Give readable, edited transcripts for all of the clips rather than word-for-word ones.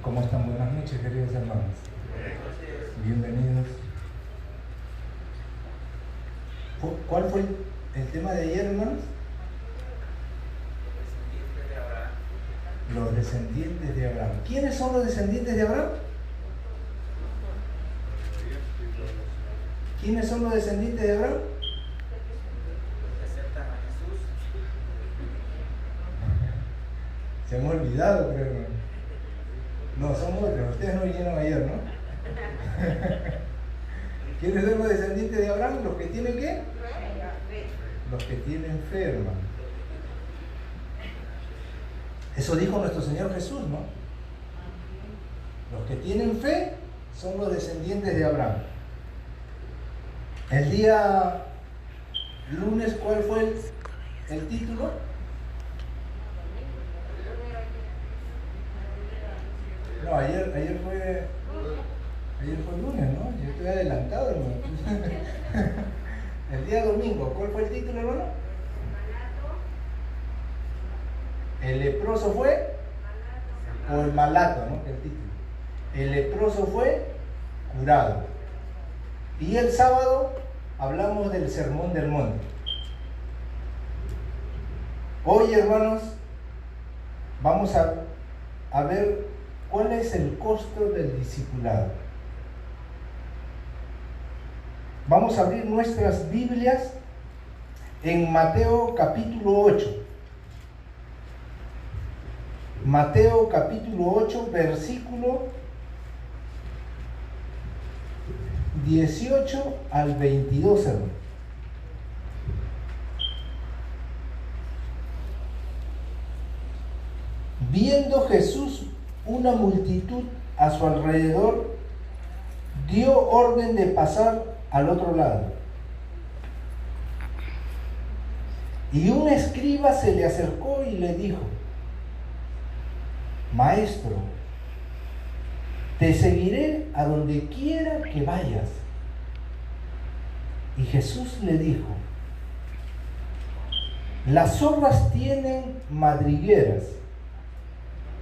¿Cómo están? Buenas noches, queridos hermanos. Bienvenidos. ¿Cuál fue el tema de ayer, hermanos? Los descendientes de Abraham. ¿Quiénes son los descendientes de Abraham? ¿Quiénes son los descendientes de Abraham? Se me ha olvidado, creo. No, son otros. Ustedes no vinieron ayer, ¿no? ¿Quiénes son los descendientes de Abraham? ¿Los que tienen qué? Los que tienen fe, hermano. Eso dijo nuestro Señor Jesús, ¿no? Los que tienen fe son los descendientes de Abraham. El día lunes, ¿cuál fue el título? No, ayer fue lunes, ¿no? Yo estoy adelantado, hermano. El día domingo, ¿cuál fue el título, hermano? El leproso fue, o el malato, ¿no? El título. El leproso fue curado. Y el sábado hablamos del sermón del monte. Hoy, hermanos, vamos a ver cuál es el costo del discipulado. Vamos a abrir nuestras Biblias en Mateo capítulo 8. Mateo capítulo 8, versículo 18 al 22, hermano. Viendo Jesús una multitud a su alrededor, dio orden de pasar al otro lado. Y un escriba se le acercó y le dijo: Maestro, te seguiré a donde quiera que vayas. Y Jesús le dijo: las zorras tienen madrigueras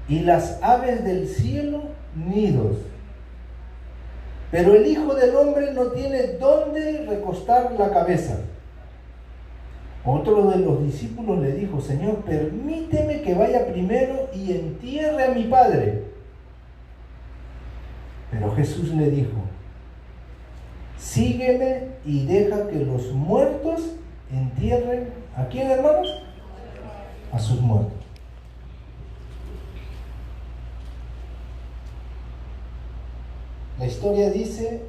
y las aves del cielo nidos, pero el Hijo del Hombre no tiene dónde recostar la cabeza. Otro de los discípulos le dijo: Señor, permíteme que vaya primero y entierre a mi padre. Pero Jesús le dijo: sígueme y deja que los muertos entierren ¿a quién, hermanos? A sus muertos. La historia dice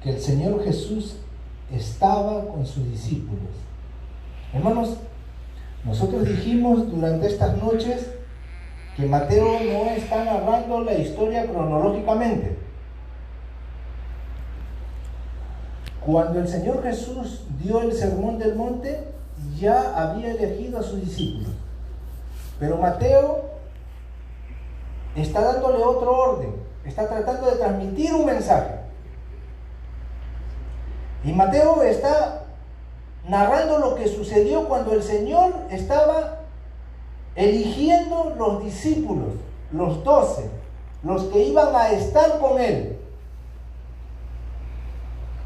que el Señor Jesús estaba con sus discípulos. Hermanos, nosotros dijimos durante estas noches que Mateo no está narrando la historia cronológicamente. Cuando el Señor Jesús dio el sermón del monte, ya había elegido a sus discípulos. Pero Mateo está dándole otro orden, está tratando de transmitir un mensaje. Y Mateo está narrando lo que sucedió cuando el Señor estaba eligiendo los discípulos, los 12, los que iban a estar con él.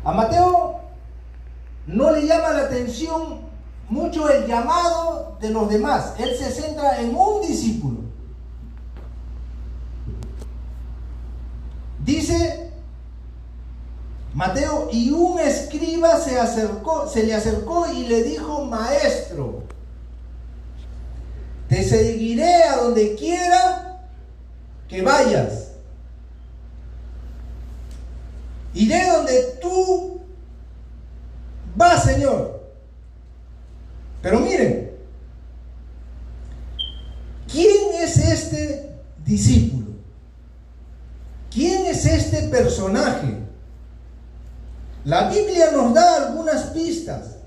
A Mateo no le llama la atención mucho el llamado de los demás. Él se centra en un discípulo. Dice Mateo: y un escriba se le acercó y le dijo: Maestro, te seguiré a donde quiera que vayas. Iré donde tú vas, Señor. Pero miren, ¿quién es este discípulo? ¿Quién es este personaje? La Biblia nos da algunas pistas.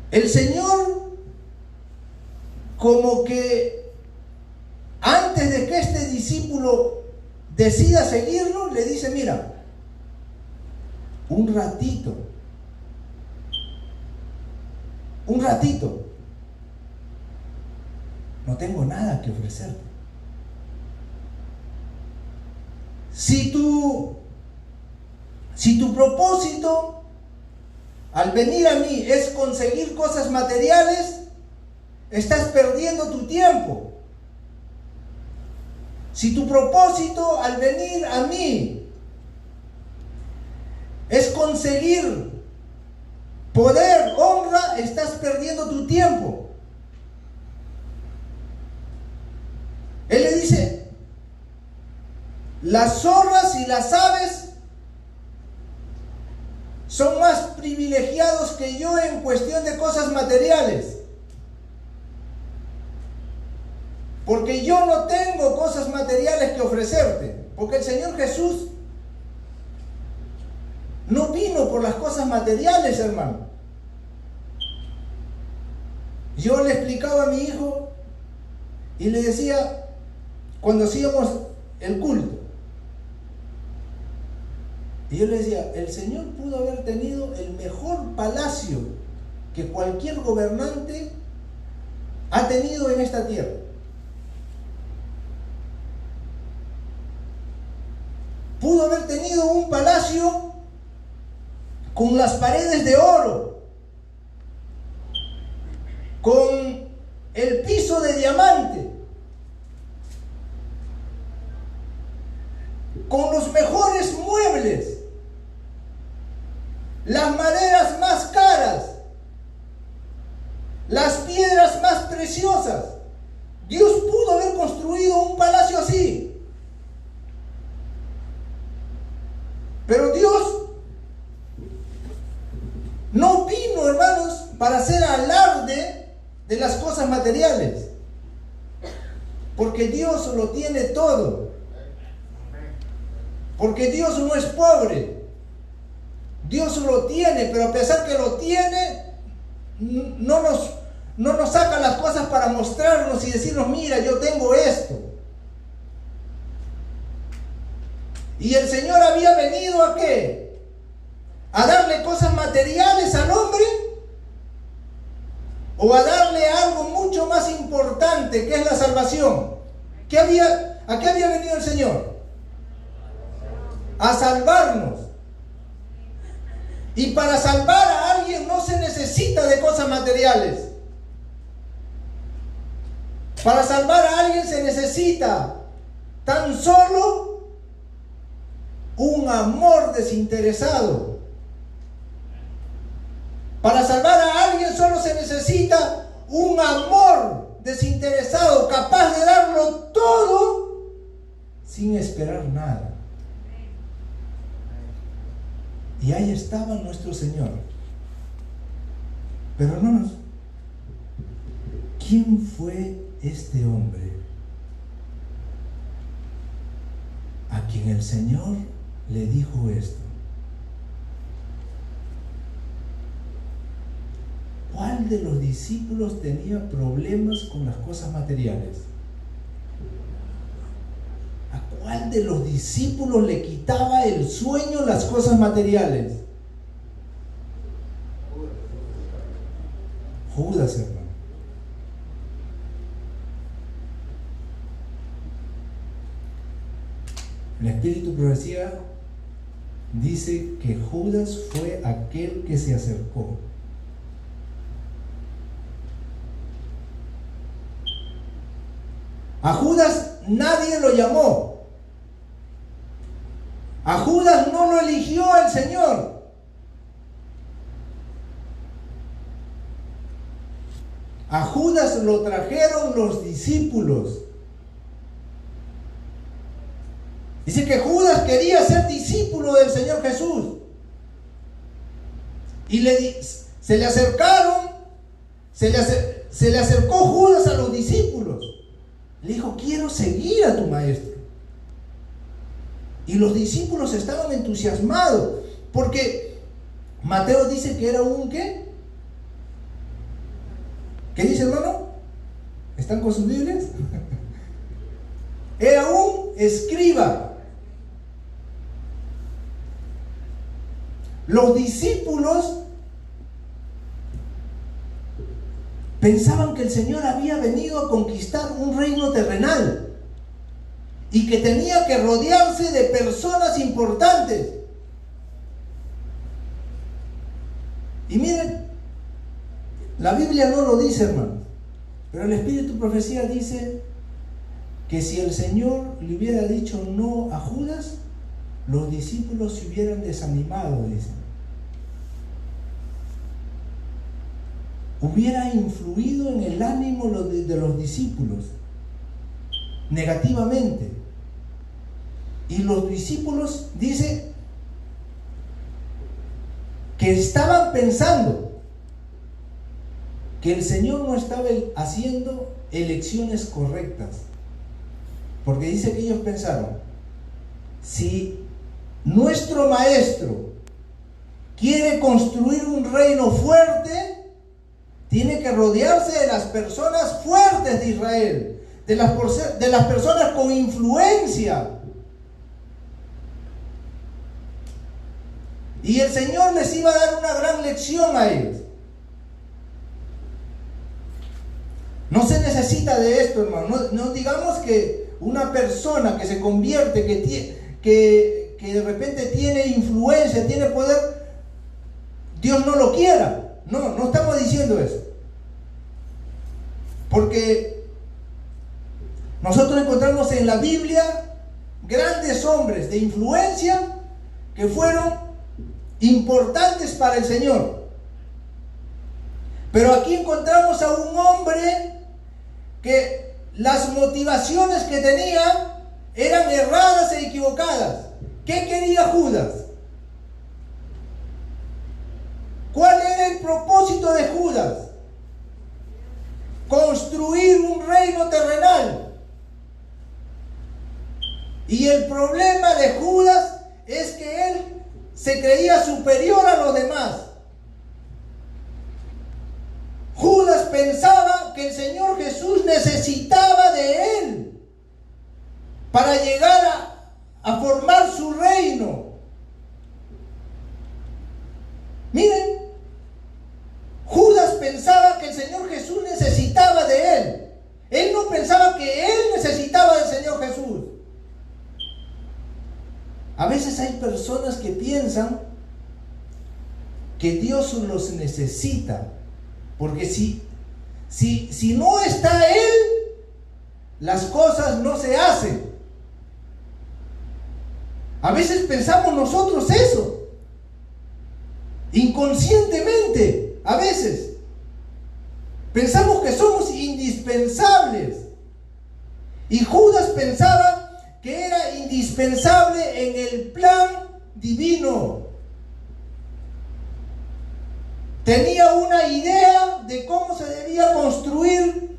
El Señor, como que antes de que este discípulo decida seguirlo, le dice: mira, un ratito, no tengo nada que ofrecerte. Si tu propósito al venir a mí es conseguir cosas materiales, estás perdiendo tu tiempo. Si tu propósito al venir a mí es conseguir poder, honra, estás perdiendo tu tiempo. Él le dice, las zorras y las aves son más privilegiados que yo en cuestión de cosas materiales. Porque yo no tengo cosas materiales que ofrecerte. Porque el Señor Jesús no vino por las cosas materiales, hermano. Yo le explicaba a mi hijo y le decía, cuando hacíamos el culto, y yo le decía, el Señor pudo haber tenido el mejor palacio que cualquier gobernante ha tenido en esta tierra. Pudo haber tenido un palacio con las paredes de oro, con el piso de diamante, con los mejores muebles, las maderas más caras, las piedras más preciosas. Dios pudo haber construido un palacio así. Pero Dios no vino, hermanos, para hacer alarde de las cosas materiales. Porque Dios lo tiene todo. Porque Dios no es pobre. Dios lo tiene, pero a pesar que lo tiene, no nos saca las cosas para mostrarnos y decirnos, mira, yo tengo esto. Y el Señor había venido ¿a qué? ¿A darle cosas materiales al hombre? ¿O a darle algo mucho más importante, que es la salvación? ¿A qué había venido el Señor? A salvarnos. Y para salvar a alguien no se necesita de cosas materiales. Para salvar a alguien se necesita tan solo un amor desinteresado. Para salvar a alguien solo se necesita un amor desinteresado, capaz de darlo todo sin esperar nada. Y ahí estaba nuestro Señor. Pero hermanos, ¿quién fue este hombre a quien el Señor le dijo esto? ¿Cuál de los discípulos tenía problemas con las cosas materiales? ¿A cuál de los discípulos le quitaba el sueño las cosas materiales? Judas, hermano. El Espíritu Profecía dice que Judas fue aquel que se acercó. A Judas nadie lo llamó. A Judas no lo eligió el Señor. A Judas lo trajeron los discípulos. Dice que Judas quería ser discípulo del Señor Jesús. Y se le acercaron, se le acercó Judas a los discípulos. Le dijo, quiero seguir a tu maestro. Y los discípulos estaban entusiasmados, porque Mateo dice que era un ¿qué? ¿Qué dice, hermano? ¿Están con sus Biblias? Era un escriba. Los discípulos pensaban que el Señor había venido a conquistar un reino terrenal y que tenía que rodearse de personas importantes. Y miren, la Biblia no lo dice, hermanos, pero el Espíritu de Profecía dice que si el Señor le hubiera dicho no a Judas, los discípulos se hubieran desanimado, dicen. Hubiera influido en el ánimo de los discípulos negativamente. Y los discípulos, dice, que estaban pensando que el Señor no estaba haciendo elecciones correctas. Porque dice que ellos pensaron, si nuestro maestro quiere construir un reino fuerte, tiene que rodearse de las personas fuertes de Israel, de las personas con influencia. Y el Señor les iba a dar una gran lección a ellos. No se necesita de esto, hermano. No digamos que una persona que se convierte, que de repente tiene influencia, tiene poder, Dios no lo quiera. No estamos diciendo eso. Porque nosotros encontramos en la Biblia grandes hombres de influencia que fueron importantes para el Señor. Pero aquí encontramos a un hombre que las motivaciones que tenía eran erradas e equivocadas. ¿Qué quería Judas? ¿Cuál era el propósito de Judas? Construir un reino terrenal. Y el problema de Judas es que él se creía superior a los demás. Judas pensaba que el Señor Jesús necesitaba de él para llegar a formar su reino. Miren, Judas pensaba que el Señor Jesús necesitaba de él. Él no pensaba que él necesitaba del Señor Jesús. A veces hay personas que piensan que Dios los necesita, porque si no está Él, las cosas no se hacen. A veces pensamos nosotros eso, inconscientemente, a veces. Pensamos que somos indispensables. Y Judas pensaba que era indispensable en el plan divino. Tenía una idea de cómo se debía construir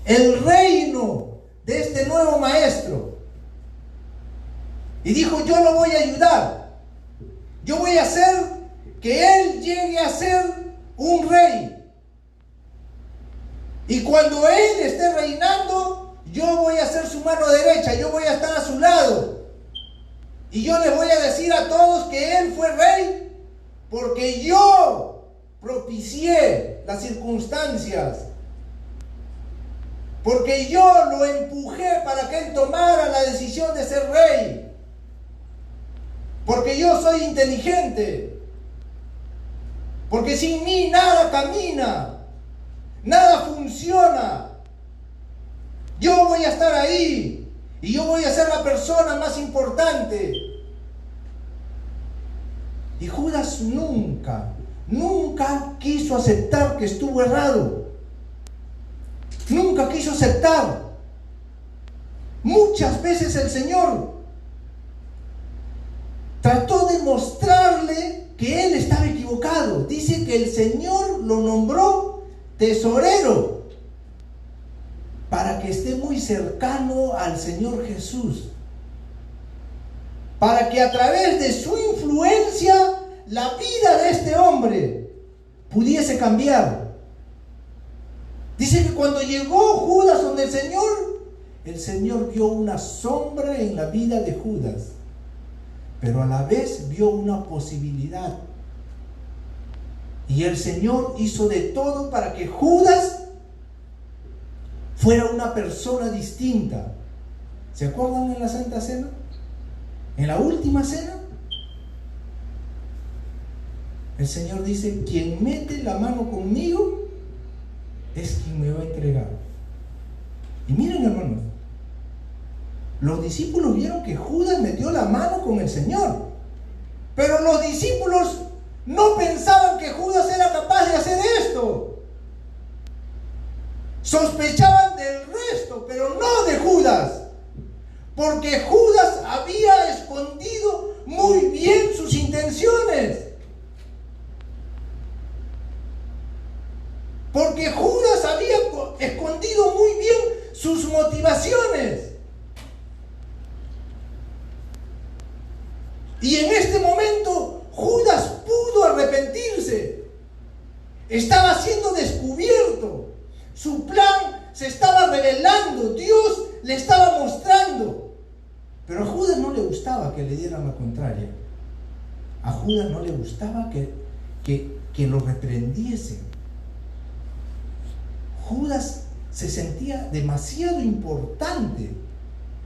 el reino de este nuevo maestro. Y dijo, yo lo voy a ayudar. Yo voy a hacer que él llegue a ser un rey. Y cuando él esté reinando, yo voy a ser su mano derecha, yo voy a estar a su lado. Y yo les voy a decir a todos que él fue rey porque yo propicié las circunstancias. Porque yo lo empujé para que él tomara la decisión de ser rey. Porque yo soy inteligente. Porque sin mí nada camina, nada funciona. Yo voy a estar ahí y yo voy a ser la persona más importante. Y Judas nunca quiso aceptar que estuvo errado. Nunca quiso aceptar. Muchas veces el Señor trató de mostrarle que él estaba equivocado. Dice que el Señor lo nombró tesorero para que esté muy cercano al Señor Jesús, para que a través de su influencia la vida de este hombre pudiese cambiar. Dice que cuando llegó Judas donde el Señor vio una sombra en la vida de Judas, pero a la vez vio una posibilidad. Y el Señor hizo de todo para que Judas fuera una persona distinta. ¿Se acuerdan en la Santa Cena? En la última cena, el Señor dice: quien mete la mano conmigo es quien me va a entregar. Y miren, hermanos, los discípulos vieron que Judas metió la mano con el Señor, pero los discípulos no pensaban que Judas era capaz de hacer esto. Sospechaban del resto, pero no de Judas, porque Judas había escondido muy bien sus intenciones. Porque Judas había escondido muy bien sus motivaciones. Y en este momento Judas pudo arrepentirse. Estaba siendo descubierto. Su plan se estaba revelando. Dios le estaba mostrando. Pero a Judas no le gustaba que le dieran la contraria. A Judas no le gustaba que lo reprendiesen. Judas se sentía demasiado importante.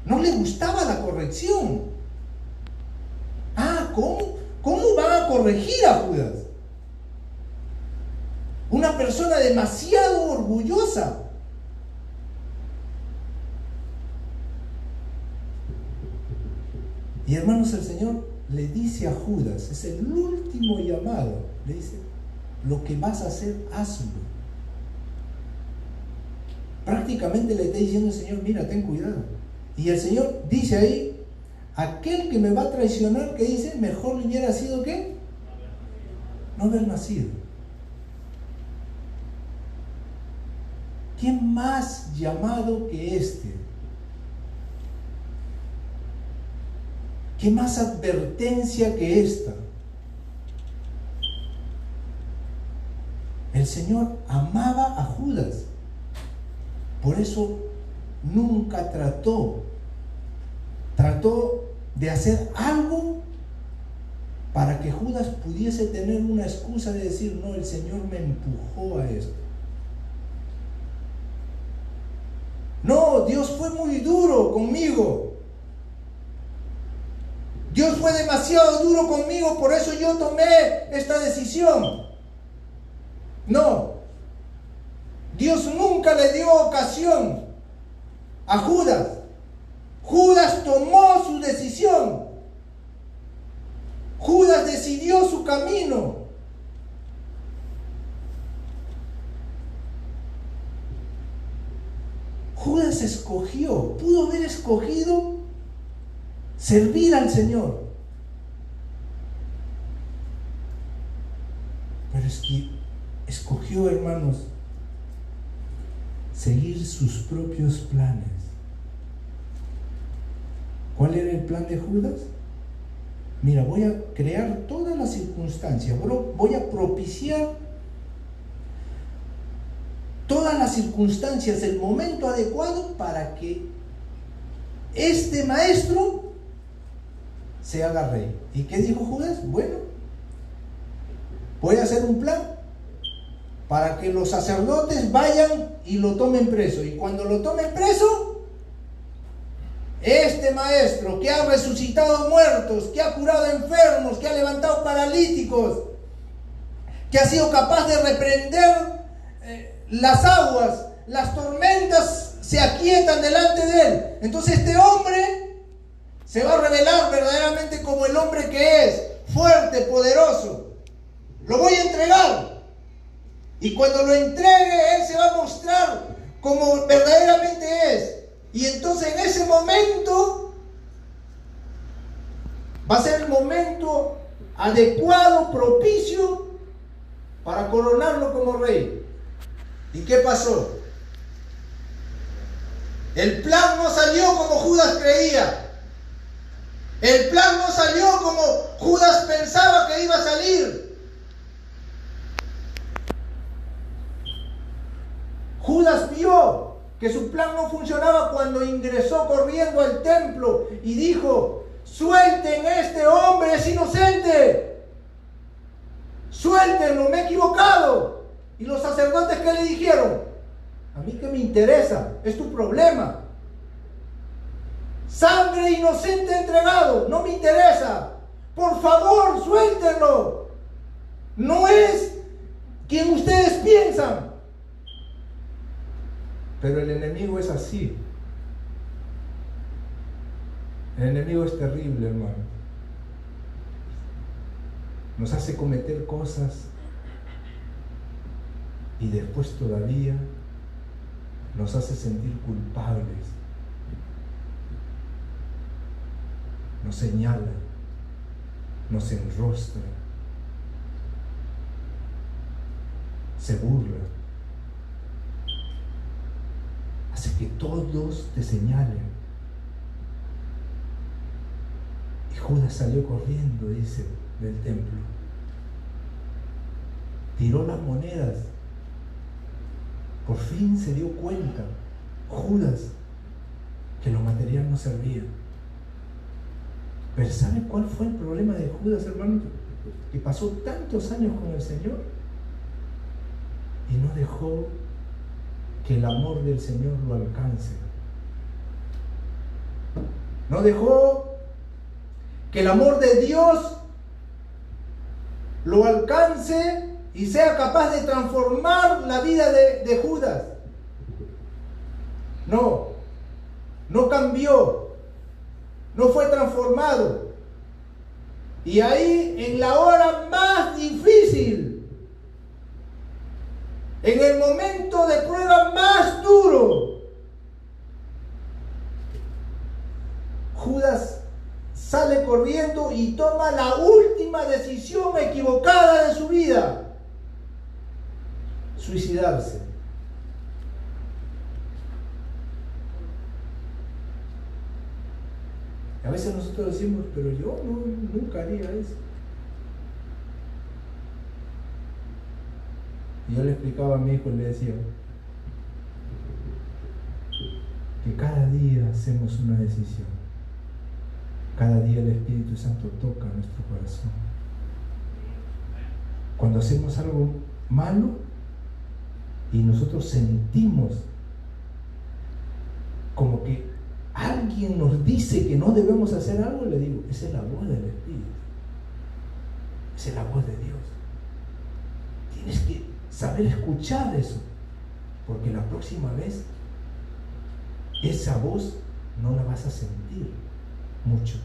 No le gustaba la corrección. ¿Cómo van a corregir a Judas? Una persona demasiado orgullosa. Y hermanos, el Señor le dice a Judas, es el último llamado, le dice: lo que vas a hacer, hazlo. Prácticamente le está diciendo el Señor: mira, ten cuidado. Y el Señor dice ahí: aquel que me va a traicionar, que dice, mejor le hubiera sido ¿qué? No haber nacido. ¿Quién más llamado que este? ¿Qué más advertencia que esta? El Señor amaba a Judas. Por eso nunca trató de hacer algo para que Judas pudiese tener una excusa de decir: no, el Señor me empujó a esto. No, Dios fue muy duro conmigo. Dios fue demasiado duro conmigo, por eso yo tomé esta decisión. No. Dios nunca le dio ocasión a Judas. Judas tomó su decisión. Judas decidió su camino. Judas escogió, pudo haber escogido servir al Señor. Pero es que escogió, hermanos, seguir sus propios planes. ¿Cuál era el plan de Judas? Mira, voy a crear todas las circunstancias, voy a propiciar todas las circunstancias, el momento adecuado para que este maestro se haga rey. ¿Y qué dijo Judas? Bueno, voy a hacer un plan para que los sacerdotes vayan y lo tomen preso. Y cuando lo tomen preso, este maestro que ha resucitado muertos, que ha curado enfermos, que ha levantado paralíticos, que ha sido capaz de reprender las aguas, las tormentas se aquietan delante de él. Entonces este hombre se va a revelar verdaderamente como el hombre que es, fuerte, poderoso. Lo voy a entregar. Y cuando lo entregue, él se va a mostrar como verdaderamente es. Y entonces en ese momento va a ser el momento adecuado, propicio, para coronarlo como rey. ¿Y qué pasó? El plan no salió como Judas creía. El plan no salió como Judas pensaba que iba a salir. Judas vio que su plan no funcionaba cuando ingresó corriendo al templo y dijo: suelten, este hombre es inocente. suéltenlo, me he equivocado. Y los sacerdotes, ¿qué le dijeron? A mí qué me interesa, es tu problema. Sangre inocente entregado, no me interesa. Por favor, suéltenlo. No es quien ustedes piensan. Pero el enemigo es así. El enemigo es terrible, hermano. Nos hace cometer cosas y después todavía nos hace sentir culpables. Nos señala, nos enrostra, se burla, hace que todos te señalen. Y Judas salió corriendo, dice, del templo. Tiró las monedas. Por fin se dio cuenta, Judas, que lo material no servía. Pero ¿sabe cuál fue el problema de Judas, hermano? Que pasó tantos años con el Señor y no dejó que el amor del Señor lo alcance. No dejó que el amor de Dios lo alcance y sea capaz de transformar la vida de Judas. No cambió, no fue transformado. Y ahí, en la hora más difícil, en el momento de prueba más duro, Judas sale corriendo y toma la última decisión equivocada de su vida: suicidarse. A veces nosotros decimos, pero yo nunca haría eso. Y yo le explicaba a mi hijo y le decía que cada día hacemos una decisión. Cada día el Espíritu Santo toca nuestro corazón. Cuando hacemos algo malo y nosotros sentimos como que alguien nos dice que no debemos hacer algo, le digo, esa es la voz del Espíritu. Esa es la voz de Dios. Tienes que saber escuchar eso, porque la próxima vez esa voz no la vas a sentir mucho.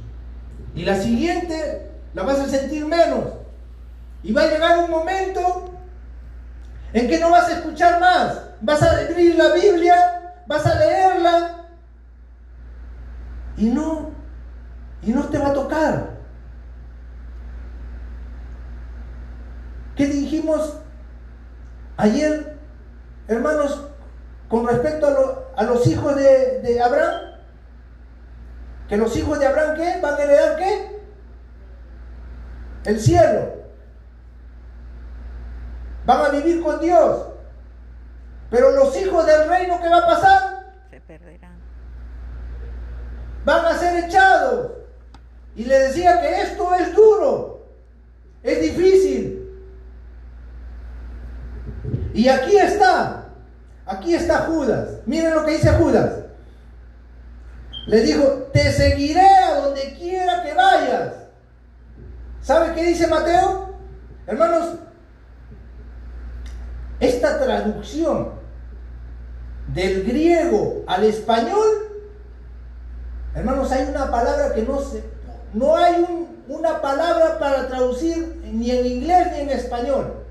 Y la siguiente la vas a sentir menos. Y va a llegar un momento en que no vas a escuchar más. Vas a abrir la Biblia, vas a leerla y no te va a tocar. ¿Qué dijimos ayer, hermanos, con respecto a los hijos de Abraham? Que los hijos de Abraham, ¿qué? ¿Van a heredar qué? El cielo. Van a vivir con Dios. Pero los hijos del reino, ¿qué va a pasar? Se perderán. Van a ser echados. Y le decía que esto es duro, es difícil. Y aquí está Judas. Miren lo que dice Judas. Le dijo, te seguiré a donde quiera que vayas. ¿Sabe qué dice Mateo? Hermanos, esta traducción del griego al español, hermanos, hay una palabra que no hay una palabra para traducir ni en inglés ni en español.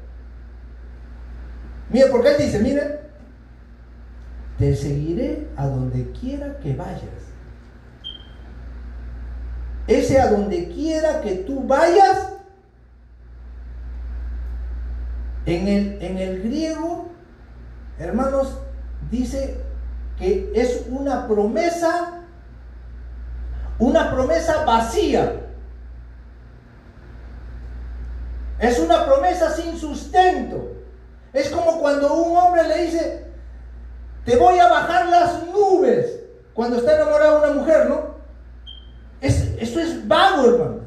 Mire, porque él dice, miren, te seguiré a donde quiera que vayas. Ese a donde quiera que tú vayas, en el griego, hermanos, dice que es una promesa vacía. Es una promesa sin sustento. Es como cuando un hombre le dice, te voy a bajar las nubes, cuando está enamorado de una mujer, ¿no? Eso es vago, hermano.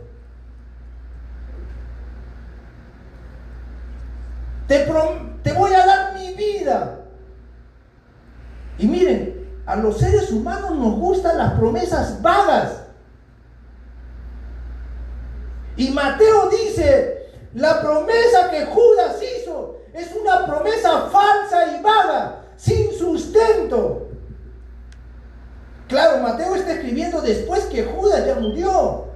te voy a dar mi vida. Y miren, a los seres humanos nos gustan las promesas vagas. Y Mateo dice, la promesa que Judas hizo es una promesa falsa y vaga, sin sustento. Claro, Mateo está escribiendo después que Judas ya murió.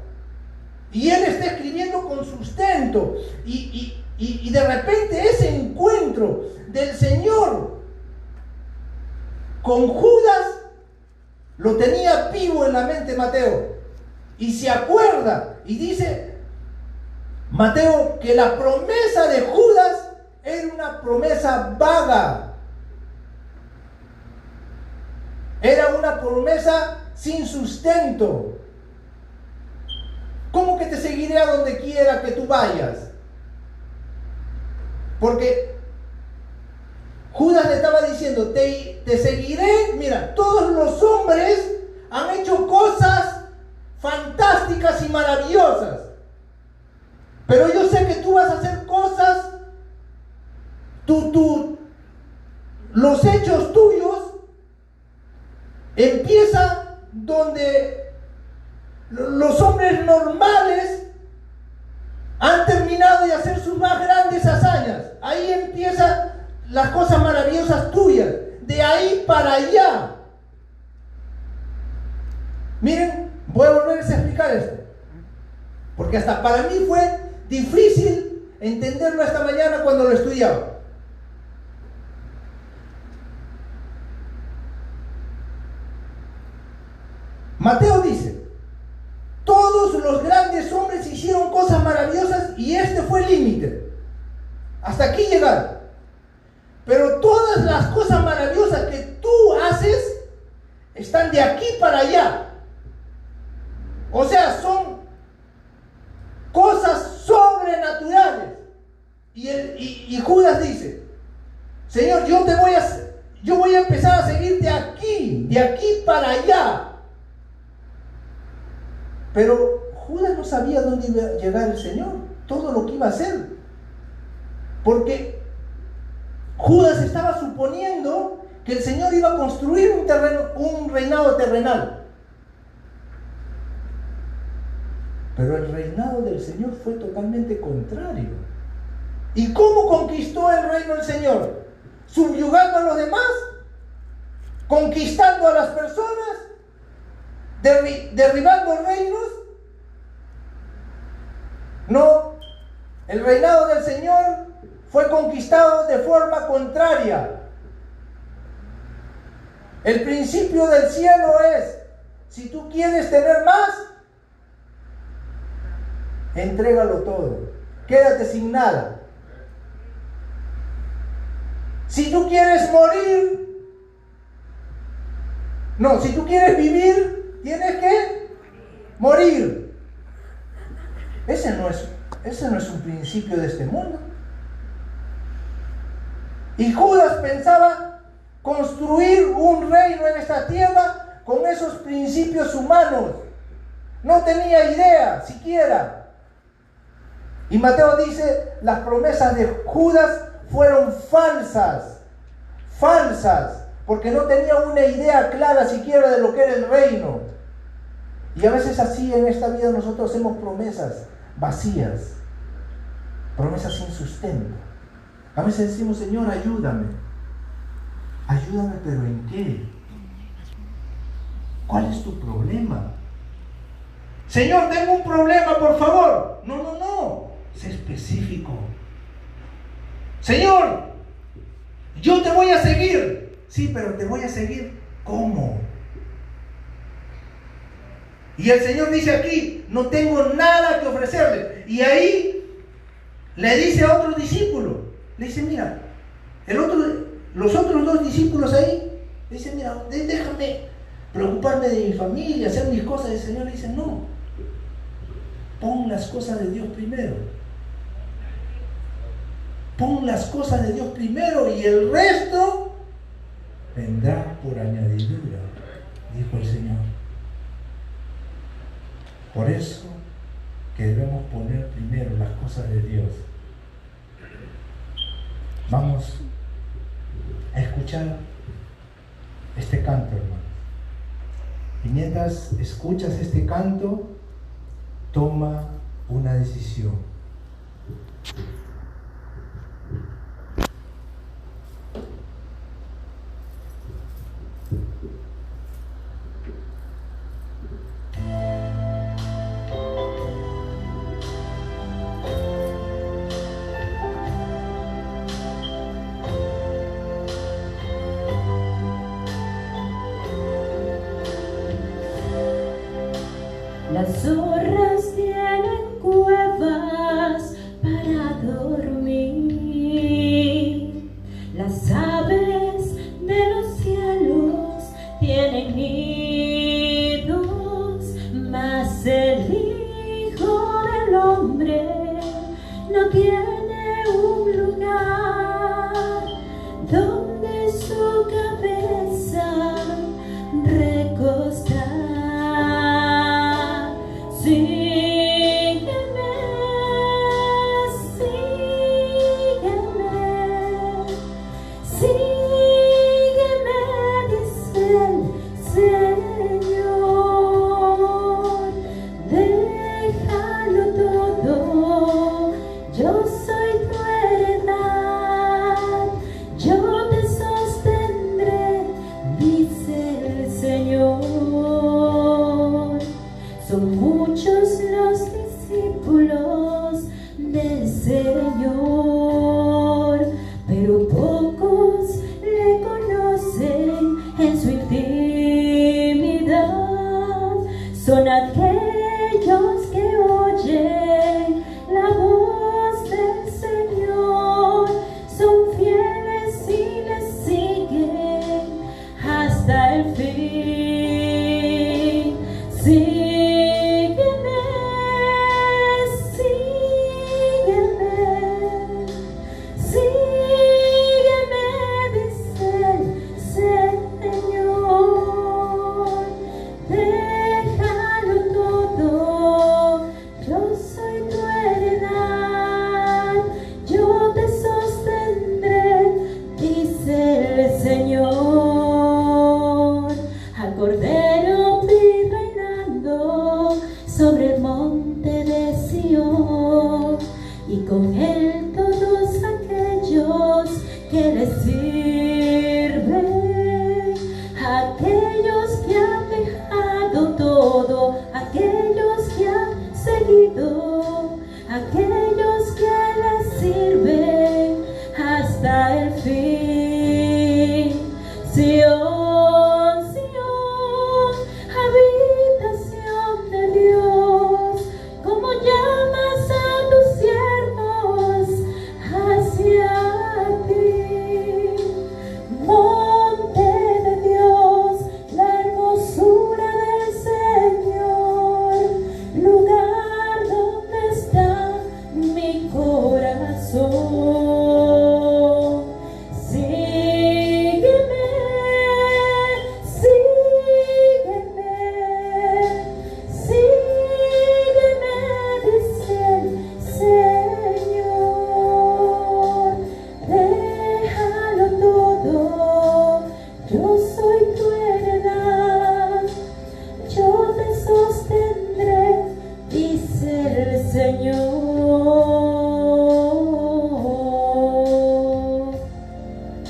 Y él está escribiendo con sustento. Y de repente ese encuentro del Señor con Judas lo tenía vivo en la mente Mateo. Y se acuerda y dice Mateo que la promesa de Judas era una promesa vaga. Era una promesa sin sustento. ¿Cómo que te seguiré a donde quiera que tú vayas? Porque Judas le estaba diciendo, te seguiré. Mira, todos los hombres han hecho cosas fantásticas y maravillosas. Pero yo sé que tú vas a hacer cosas, los hechos tuyos empiezan donde los hombres normales han terminado de hacer sus más grandes hazañas. Ahí empiezan las cosas maravillosas tuyas. De ahí para allá. Miren, voy a volver a explicar esto. Porque hasta para mí fue difícil entenderlo esta mañana cuando lo estudiaba. Mateo dice, todos los grandes hombres hicieron cosas maravillosas y este fue el límite. Hasta aquí llegaron. Pero todas las cosas maravillosas que tú haces están de aquí para allá. O sea, son cosas sobrenaturales. Y Judas dice, Señor, yo voy a empezar a seguirte aquí, de aquí para allá. Pero Judas no sabía dónde iba a llegar el Señor, todo lo que iba a hacer. Porque Judas estaba suponiendo que el Señor iba a construir un reinado terrenal. Pero el reinado del Señor fue totalmente contrario. ¿Y cómo conquistó el reino del Señor? ¿Subyugando a los demás? ¿Conquistando a las personas? ¿Derribando reinos? No, el reinado del Señor fue conquistado de forma contraria. El principio del cielo es, si tú quieres tener más, entrégalo todo, quédate sin nada. Si tú quieres morir, no, si tú quieres vivir, tienes que morir. Ese no es un principio de este mundo. Y Judas pensaba construir un reino en esta tierra con esos principios humanos. No tenía idea siquiera. Y Mateo dice, las promesas de Judas fueron falsas, porque no tenía una idea clara siquiera de lo que era el reino. Y a veces así en esta vida nosotros hacemos promesas vacías, promesas sin sustento. A veces decimos, Señor, ayúdame, pero ¿en qué? ¿Cuál es tu problema? Señor, tengo un problema, por favor. No, sé específico. Señor, yo te voy a seguir. Sí, pero te voy a seguir, ¿cómo? Y el Señor dice aquí, no tengo nada que ofrecerle. Y ahí le dice a otro discípulo, le dice, mira, los otros dos discípulos ahí, le dice, mira, déjame preocuparme de mi familia, hacer mis cosas. Y el Señor le dice, no, pon las cosas de Dios primero. Pon las cosas de Dios primero y el resto vendrá por añadidura, dijo el Señor. Por eso que debemos poner primero las cosas de Dios. Vamos a escuchar este canto, hermano. Y mientras escuchas este canto, toma una decisión. Las zorras tienen cuevas para dormir, las aves de los cielos tienen nidos, mas el Hijo del Hombre no tiene un lugar donde su cabeza recostar. Sígueme, sígueme, sígueme, dice el Señor. Déjalo todo, yo soy tu heredad, yo te sostendré, dice el Señor. Son muchos los discípulos del Señor, pero pocos le conocen en su intimidad. Son aquellos que oyen la voz del Señor, son fieles y le siguen hasta el fin. Sígueme, sígueme, dice el Señor. Déjalo todo, yo soy tu heredad, yo te sostendré, dice el Señor. Al Cordero vi reinando sobre el monte de Sión, y con él todos aquellos que le sirven, aquellos que han dejado todo, aquellos que han seguido, aquellos que le sirven hasta el fin. Sion, Sion, habitación de Dios, como llamas a tus siervos hacia ti. Monte de Dios, la hermosura del Señor, lugar donde está mi corazón. Sígueme, sígueme, sígueme, dice el Señor. Déjalo todo, yo soy tu heredad, yo te sostendré, dice el Señor.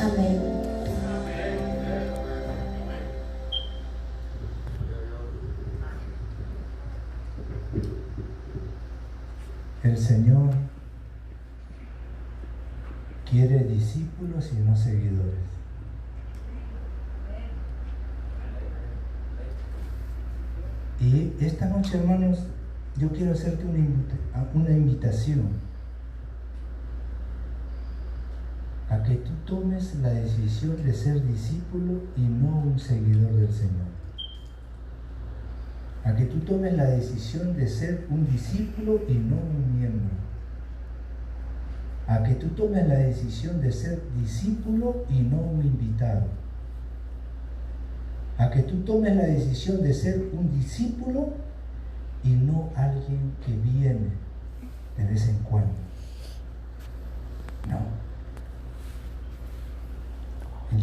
Amén. El Señor quiere discípulos y no seguidores. Y esta noche, hermanos, yo quiero hacerte una invitación a que tú tomes la decisión de ser discípulo y no un seguidor del Señor. A que tú tomes la decisión de ser un discípulo y no un miembro. A que tú tomes la decisión de ser discípulo y no un invitado. A que tú tomes la decisión de ser un discípulo y no alguien que viene de vez en cuando. No.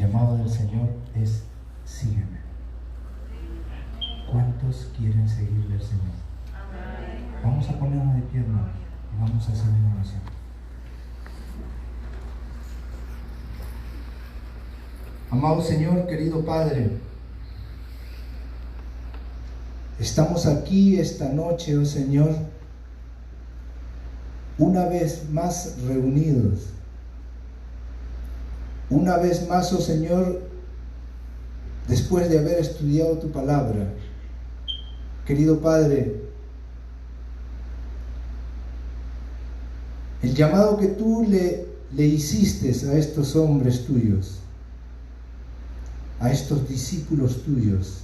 llamado del Señor es: sígueme. ¿Cuántos quieren seguirle al Señor? Vamos a ponernos de pie, hermano, y vamos a hacer una oración. Amado Señor, querido Padre, estamos aquí esta noche, oh Señor, una vez más reunidos. Una vez más, oh Señor, después de haber estudiado tu palabra. Querido Padre, el llamado que tú le hiciste a estos hombres tuyos, a estos discípulos tuyos,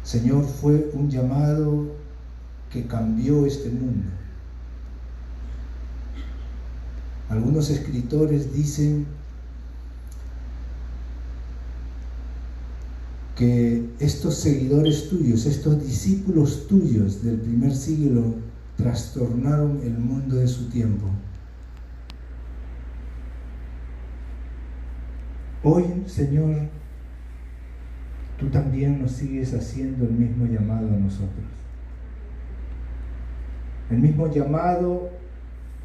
Señor, fue un llamado que cambió este mundo. Algunos escritores dicen que estos seguidores tuyos, estos discípulos tuyos del primer siglo, trastornaron el mundo de su tiempo. Hoy, Señor, tú también nos sigues haciendo el mismo llamado a nosotros. El mismo llamado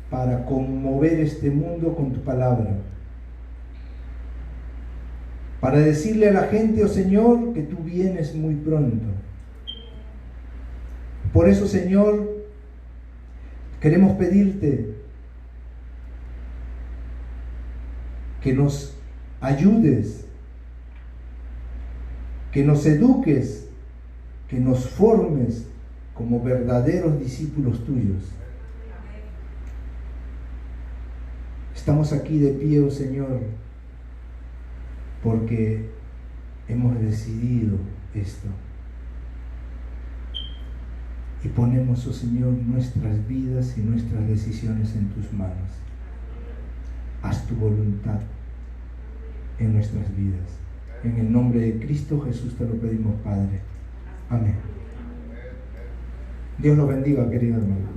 para conmover este mundo con tu palabra. Para decirle a la gente, oh Señor, que tú vienes muy pronto. Por eso, Señor, queremos pedirte que nos ayudes, que nos eduques, que nos formes como verdaderos discípulos tuyos. Estamos aquí de pie, oh Señor, porque hemos decidido esto. Y ponemos, oh Señor, nuestras vidas y nuestras decisiones en tus manos. Haz tu voluntad en nuestras vidas. En el nombre de Cristo Jesús te lo pedimos, Padre. Amén. Dios los bendiga, querido hermano.